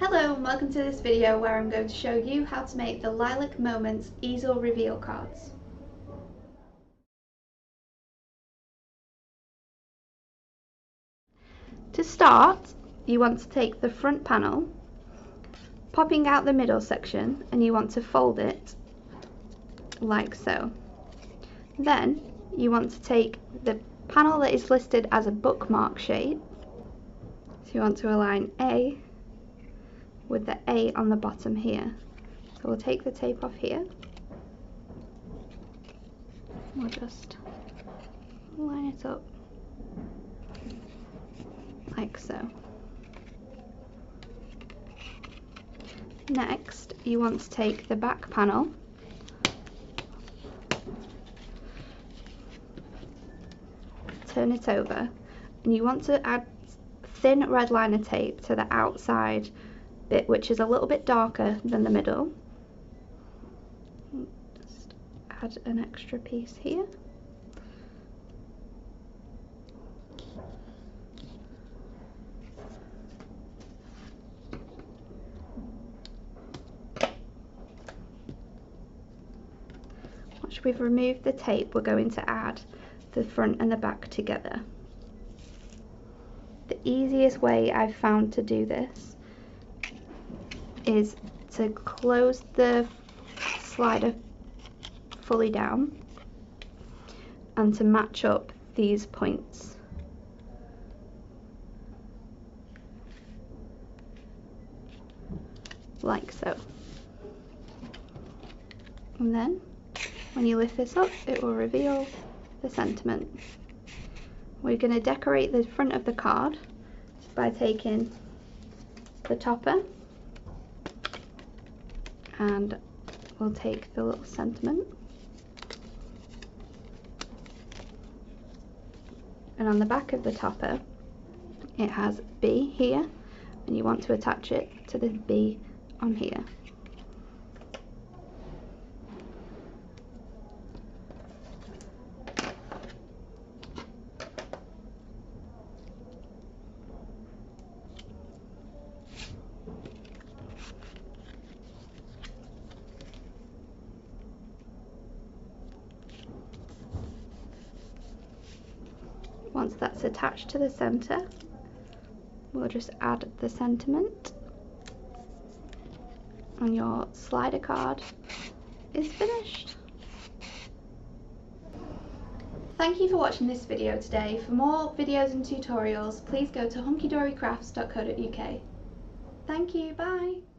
Hello and welcome to this video where I'm going to show you how to make the Lilac Moments easel reveal cards. To start, you want to take the front panel, popping out the middle section, and you want to fold it like so. Then you want to take the panel that is listed as a bookmark shape, so you want to align A with the A on the bottom here. So we'll take the tape off here. We'll just line it up like so. Next, you want to take the back panel, turn it over, and you want to add thin red liner tape to the outside bit, which is a little bit darker than the middle. Just add an extra piece here. Once we've removed the tape, we're going to add the front and the back together. The easiest way I've found to do this is to close the slider fully down and to match up these points. Like so. And then when you lift this up, it will reveal the sentiment. We're going to decorate the front of the card by taking the topper, and we'll take the little sentiment, and on the back of the topper it has B here, and you want to attach it to the B on here. Once that's attached to the center, we'll just add the sentiment, and your slider card is finished. Thank you for watching this video today. For more videos and tutorials, please go to hunkydorycrafts.co.uk. Thank you, bye!